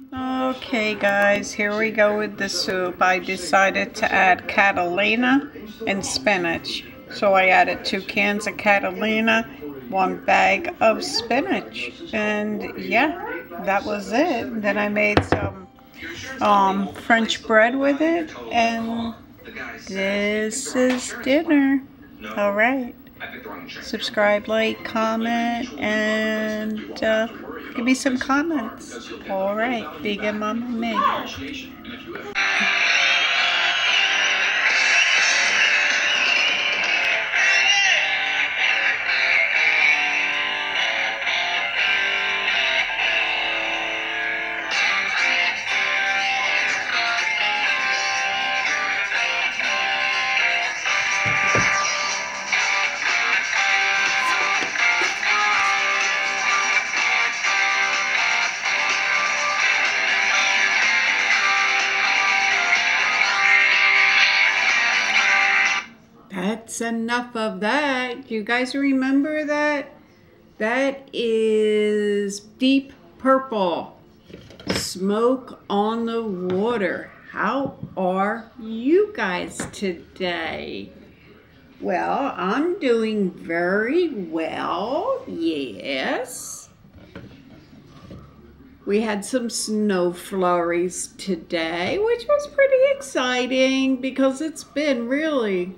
Okay guys, here we go with the soup. I decided to add Catalina and spinach. So I added 2 cans of Catalina, 1 bag of spinach, and yeah, that was it. Then I made some French bread with it, and this is dinner. Alright. Subscribe, like, comment, and give me some comments. Alright, vegan mama me. That's enough of that. You guys remember that? That is Deep Purple. Smoke on the Water. How are you guys today? Well, I'm doing very well, yes. We had some snow flurries today, which was pretty exciting because it's been really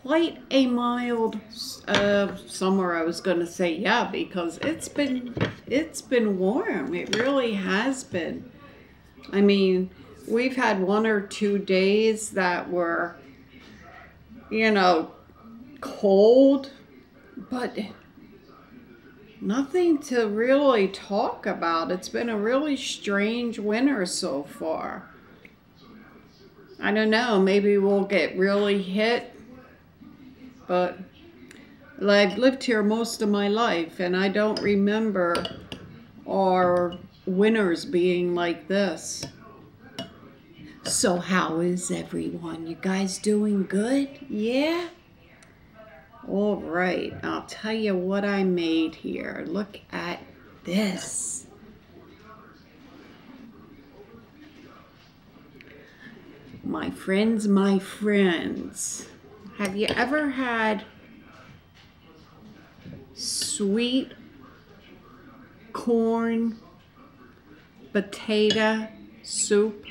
quite a mild summer. I was going to say, yeah, because it's been warm. It really has been. I mean, we've had 1 or 2 days that were, you know, cold, but nothing to really talk about. It's been a really strange winter so far. I don't know, maybe we'll get really hit. But I've lived here most of my life, and I don't remember our winters being like this. So how is everyone? You guys doing good? Yeah? All right, I'll tell you what I made here. Look at this. My friends, my friends. Have you ever had sweet corn potato soup?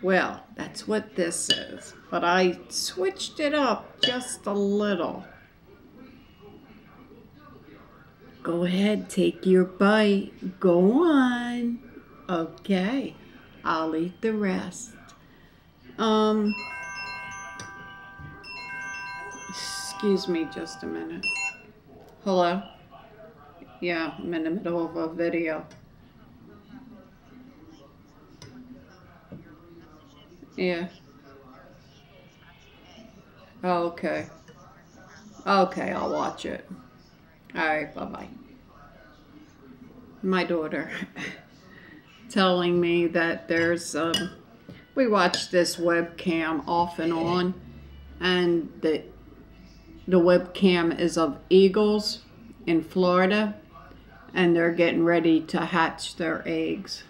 Well, that's what this is, but I switched it up just a little. Go ahead, take your bite. Go on. Okay, I'll eat the rest. Excuse me just a minute. Hello? Yeah, I'm in the middle of a video. Yeah. Oh, okay. Okay, I'll watch it. Alright, bye-bye. My daughter telling me that there's, we watch this webcam off and on, and the webcam is of eagles in Florida, and they're getting ready to hatch their eggs.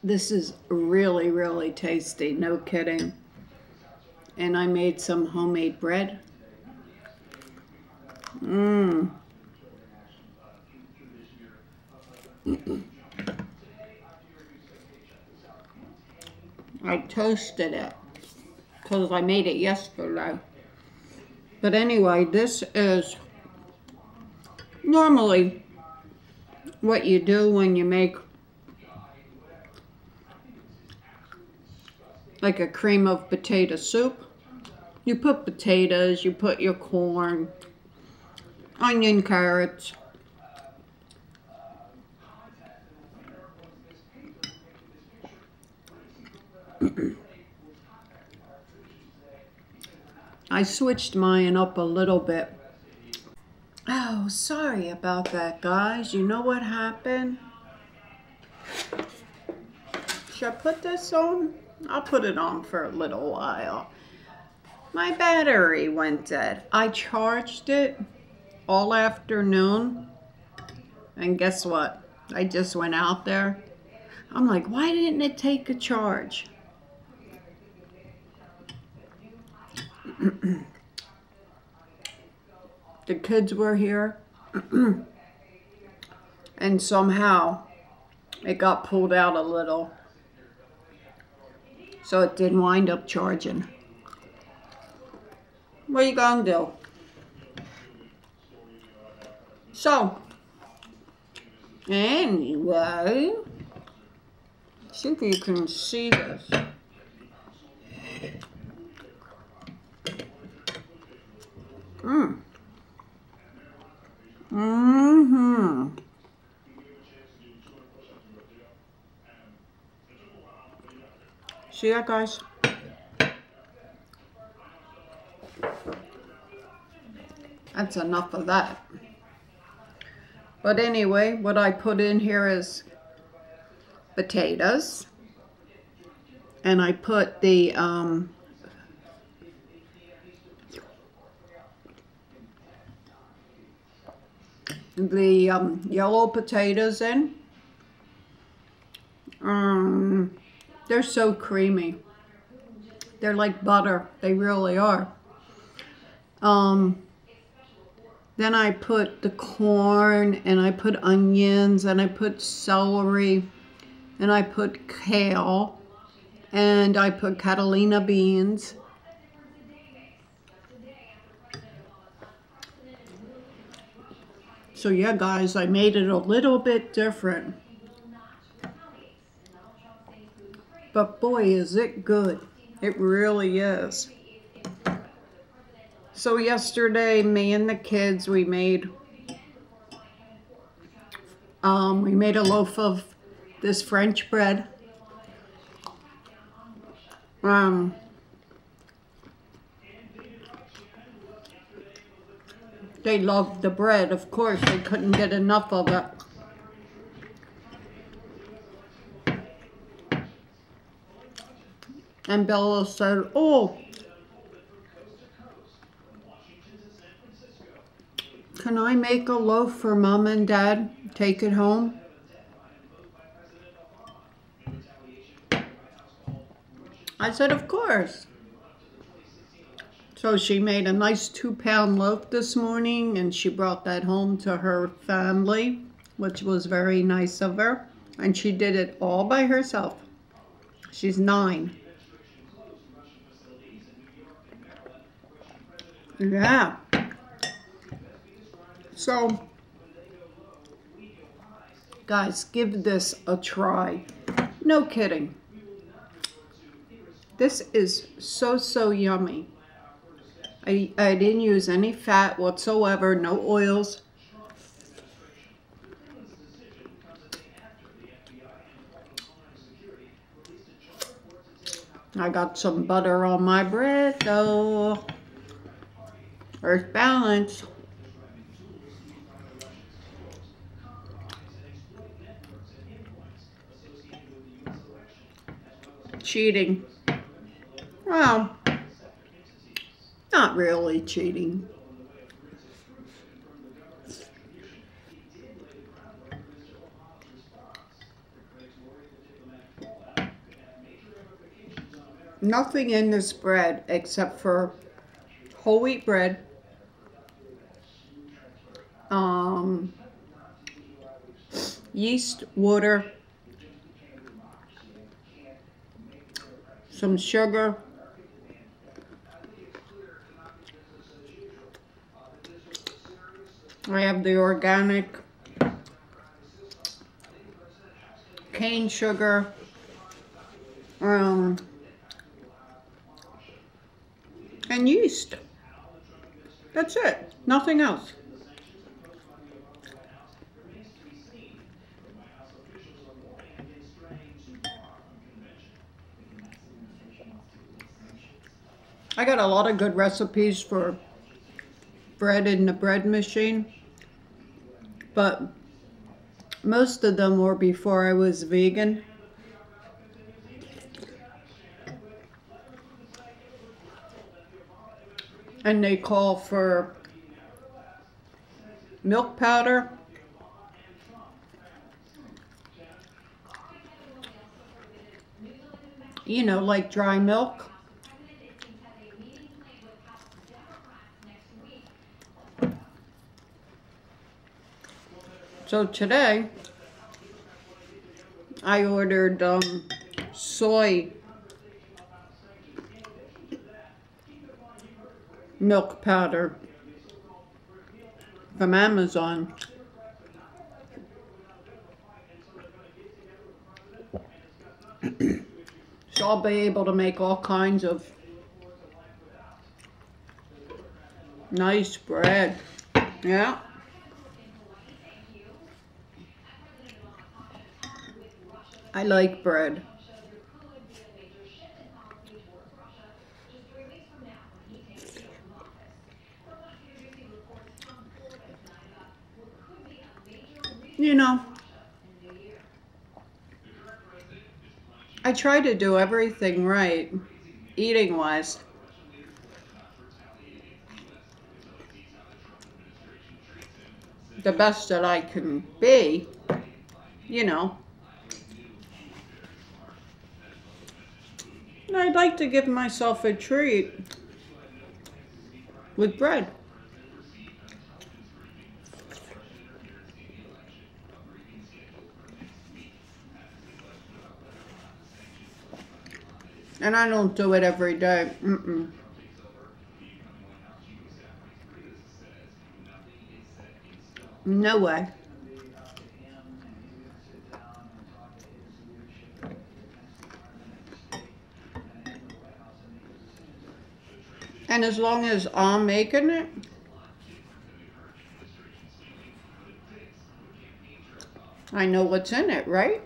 This is really, really tasty, no kidding. And I made some homemade bread. I toasted it because I made it yesterday. But anyway, this is normally what you do when you make like a cream of potato soup. You put potatoes, you put your corn, onion, carrots, I switched mine up a little bit. Oh, sorry about that, guys. You know what happened? Should I put this on? I'll put it on for a little while. My battery went dead. I charged it all afternoon, and guess what? I just went out there. I'm like, why didn't it take a charge? The kids were here, and somehow it got pulled out a little, so it didn't wind up charging. What are you gonna do? So, anyway, see if you can see this. See that, guys? That's enough of that. But anyway, what I put in here is potatoes. And I put the yellow potatoes in. They're so creamy. They're like butter. They really are. Then I put the corn, and I put onions, and I put celery, and I put kale, and I put Catalina beans. So yeah, guys, I made it a little bit different. But boy, is it good. It really is. So yesterday, me and the kids, we made a loaf of this French bread. They loved the bread, of course. They couldn't get enough of it. And Bella said, "Oh, can I make a loaf for Mom and Dad? Take it home?" I said, "Of course." So she made a nice 2-pound loaf this morning, and she brought that home to her family, which was very nice of her. And she did it all by herself. She's 9. Yeah. So, guys, give this a try. No kidding. This is so yummy. I didn't use any fat whatsoever, no oils. I got some butter on my bread though. Earth balance. Cheating. Well, not really cheating. Nothing in this bread except for whole wheat bread, yeast, water, some sugar, I have the organic cane sugar, and yeast. That's it. Nothing else. I got a lot of good recipes for bread in the bread machine, but most of them were before I was vegan. and they call for milk powder. You know, like dry milk. So today, I ordered soy milk powder from Amazon. So I'll be able to make all kinds of nice bread. Yeah. I like bread. You know, I try to do everything right, eating-wise. The best that I can be, you know. And I'd like to give myself a treat with bread. And I don't do it every day. No way. And as long as I'm making it, I know what's in it, right?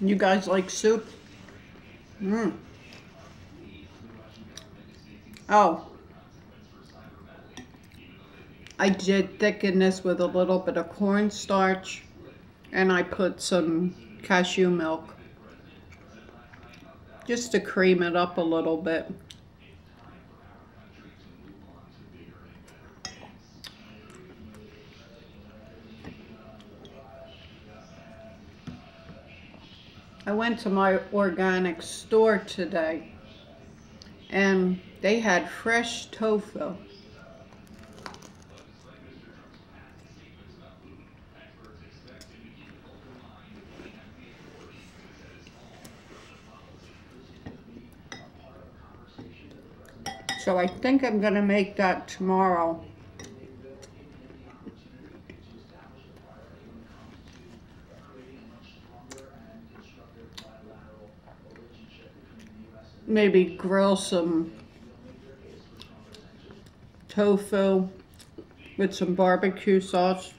You guys like soup? Oh, I did thicken this with a little bit of cornstarch, and I put some cashew milk just to cream it up a little bit. I went to my organic store today and they had fresh tofu. So I think I'm gonna make that tomorrow. Maybe grill some tofu with some barbecue sauce.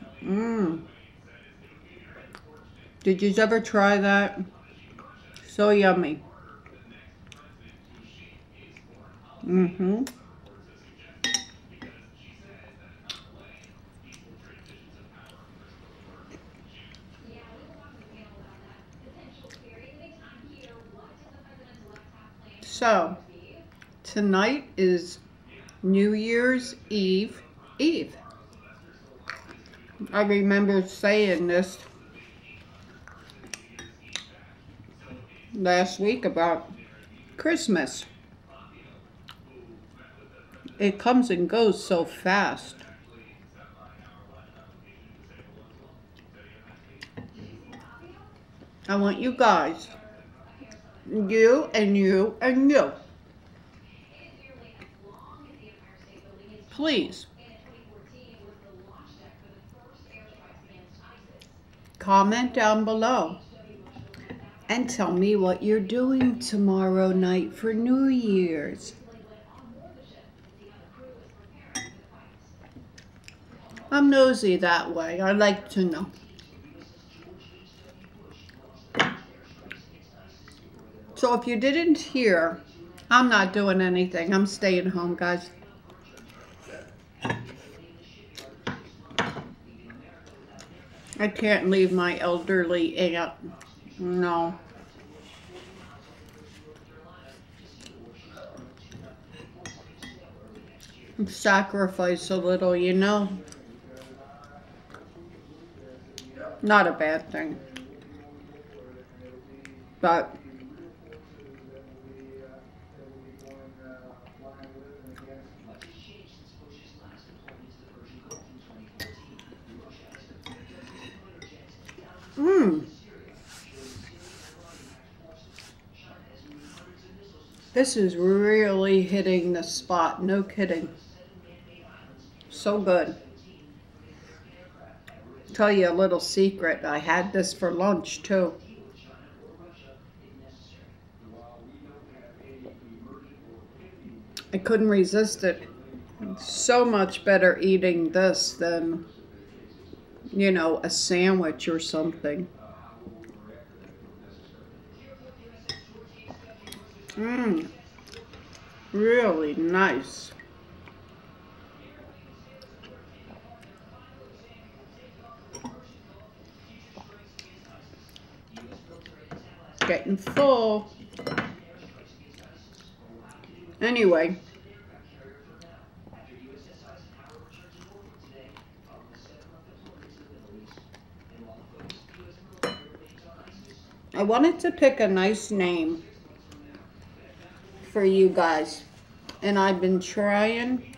Did you ever try that? So yummy. So, tonight is New Year's Eve. I remember saying this last week about Christmas. It comes and goes so fast. I want you guys, you and you and you, please comment down below and tell me what you're doing tomorrow night for New Year's. I'm nosy that way. I like to know. So if you didn't hear, I'm not doing anything. I'm staying home, guys. I can't leave my elderly aunt. No. Sacrifice a little, you know. Not a bad thing. But this is really hitting the spot, no kidding. So good. Tell you a little secret, I had this for lunch too. I couldn't resist it. It's so much better eating this than, you know, a sandwich or something. Really nice. Getting full. Anyway. I wanted to pick a nice name for you guys, and I've been trying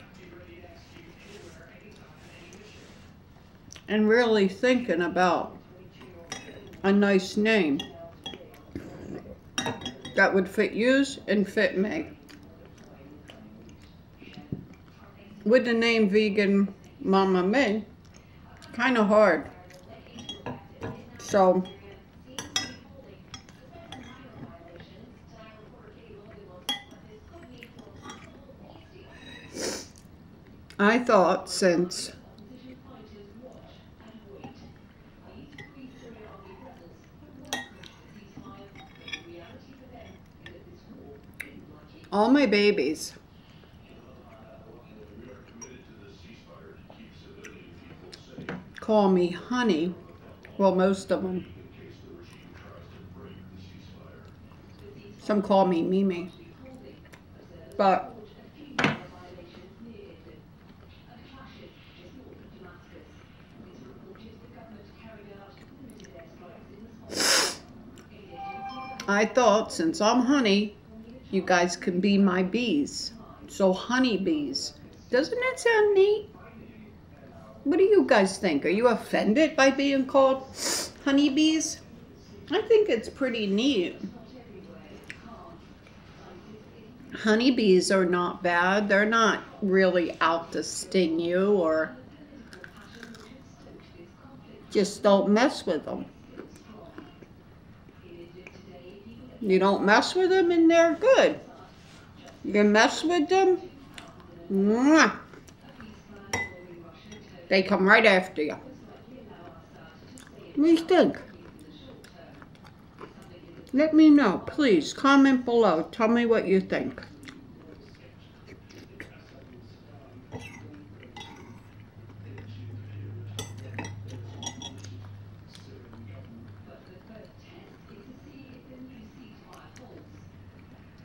and really thinking about a nice name that would fit yous and fit me. With the name Vegan Mama Me, kind of hard. So I thought, since all my babies call me honey, well, most of them. Some call me Mimi. But I thought, since I'm honey, you guys can be my bees. So honeybees. Doesn't that sound neat? What do you guys think? Are you offended by being called honeybees? I think it's pretty neat. Honeybees are not bad. They're not really out to sting you, or just don't mess with them. You don't mess with them and they're good. You mess with them, mwah, they come right after you. What do you think? Let me know, please. Comment below. Tell me what you think.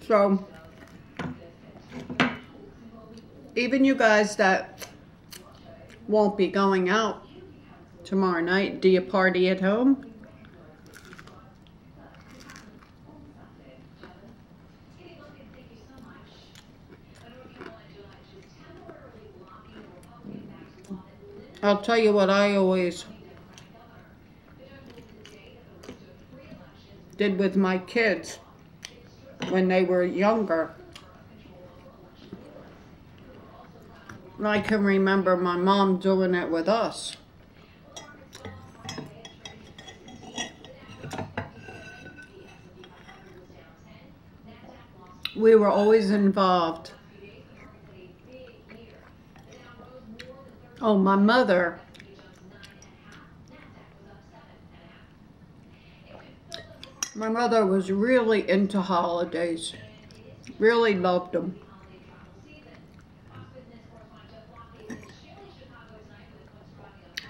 So, even you guys that won't be going out tomorrow night, do you party at home? I'll tell you what I always did with my kids when they were younger. I can remember my mom doing it with us. We were always involved. Oh, my mother. My mother was really into holidays. Really loved them.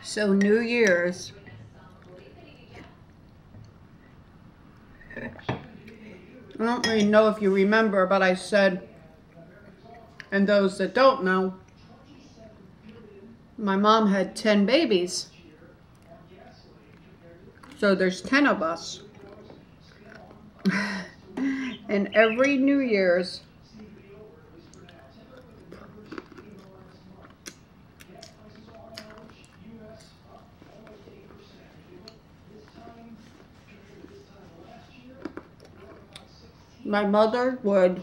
So New Year's, don't really know if you remember, but I said, and those that don't know, my mom had 10 babies. So there's 10 of us. And every New Year's, my mother would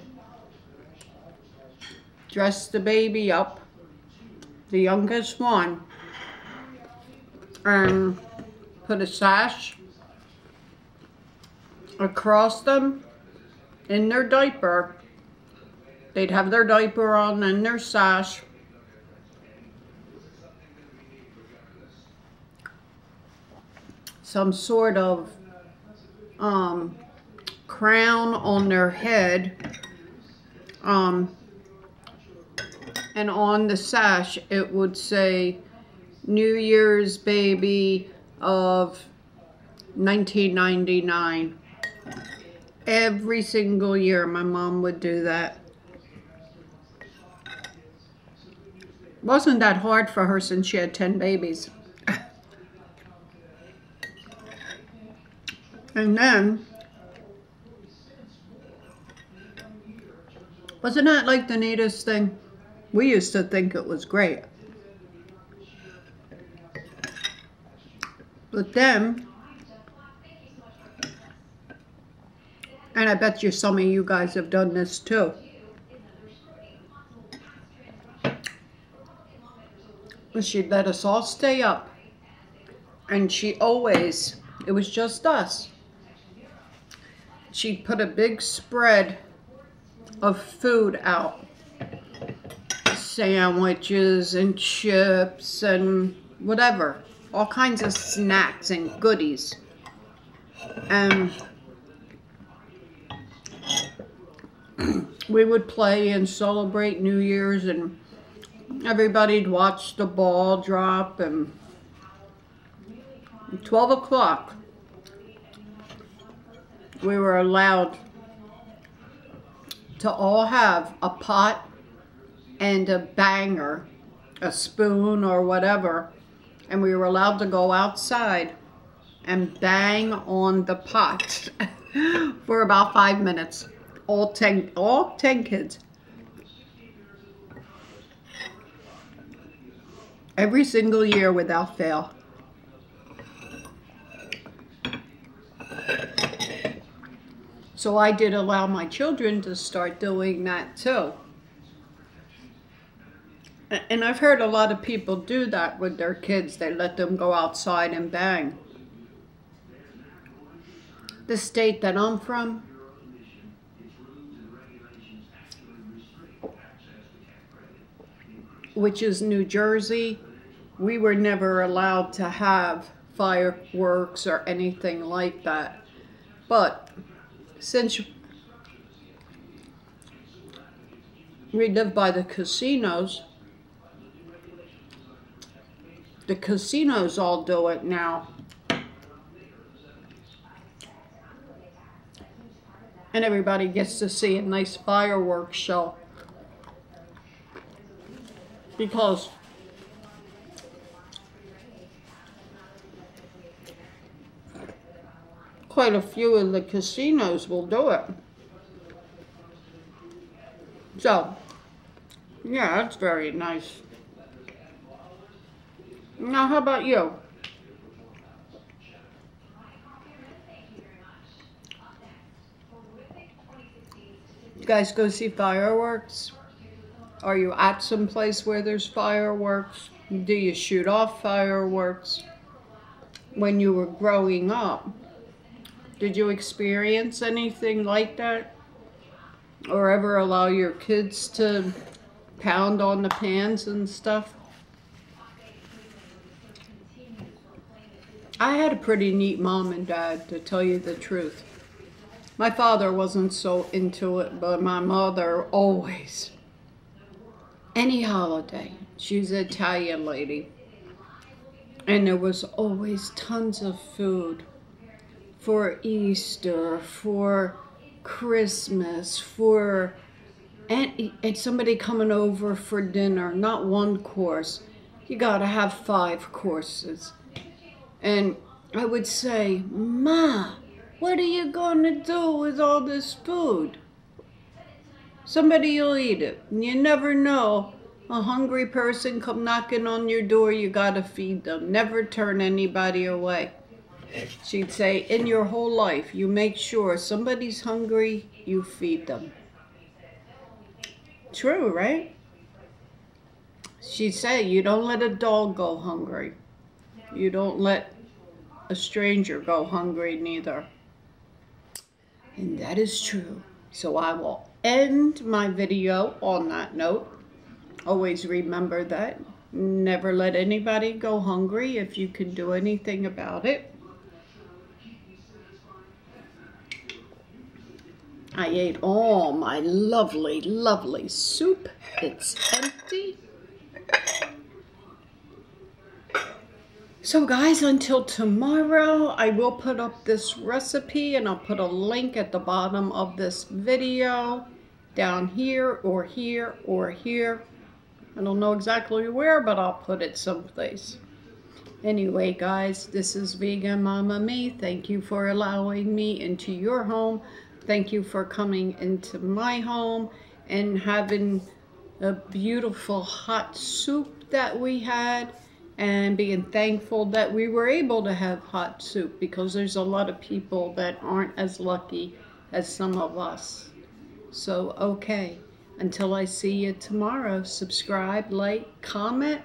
dress the baby up, the youngest one, and put a sash across them in their diaper. They'd have their diaper on and their sash. Some sort of crown on their head. And on the sash it would say New Year's baby of 1999. Every single year my mom would do that. Wasn't that hard for her since she had 10 babies. And then, wasn't that like the neatest thing? We used to think it was great. But then, and I bet you some of you guys have done this too. She'd let us all stay up. And she always, it was just us. She'd put a big spread of food out. Sandwiches and chips and whatever. All kinds of snacks and goodies. And we would play and celebrate New Year's, and everybody'd watch the ball drop. And 12 o'clock we were allowed to all have a pot and a banger, a spoon or whatever, and we were allowed to go outside and bang on the pot for about 5 minutes. All 10 kids. Every single year without fail. So I did allow my children to start doing that too. And I've heard a lot of people do that with their kids. They let them go outside and bang. The state that I'm from, which is New Jersey, we were never allowed to have fireworks or anything like that. But since we live by the casinos all do it now. And everybody gets to see a nice fireworks show. Because quite a few of the casinos will do it. So, yeah, that's very nice. Now, how about you? You guys go see fireworks? Are you at some place where there's fireworks? Do you shoot off fireworks? When you were growing up, did you experience anything like that? Or ever allow your kids to pound on the pans and stuff? I had a pretty neat mom and dad, to tell you the truth. My father wasn't so into it, but my mother always. Any holiday. She's an Italian lady. And there was always tons of food for Easter, for Christmas, for and somebody coming over for dinner, not one course. You gotta have 5 courses. And I would say, Ma, what are you gonna do with all this food? Somebody will eat it. You never know. A hungry person come knocking on your door, you gotta feed them. Never turn anybody away. She'd say, in your whole life, you make sure somebody's hungry, you feed them. True, right? She'd say, you don't let a dog go hungry. You don't let a stranger go hungry neither. And that is true. So I will end my video on that note. Always remember that. Never let anybody go hungry if you can do anything about it. I ate all my lovely, lovely soup. It's empty. So guys, until tomorrow, I will put up this recipe and I'll put a link at the bottom of this video, down here or here or here. I don't know exactly where, but I'll put it someplace. Anyway, guys, this is Vegan Mama Me. Thank you for allowing me into your home. Thank you for coming into my home and having a beautiful hot soup that we had, and being thankful that we were able to have hot soup, because there's a lot of people that aren't as lucky as some of us. So, okay, until I see you tomorrow, subscribe, like, comment.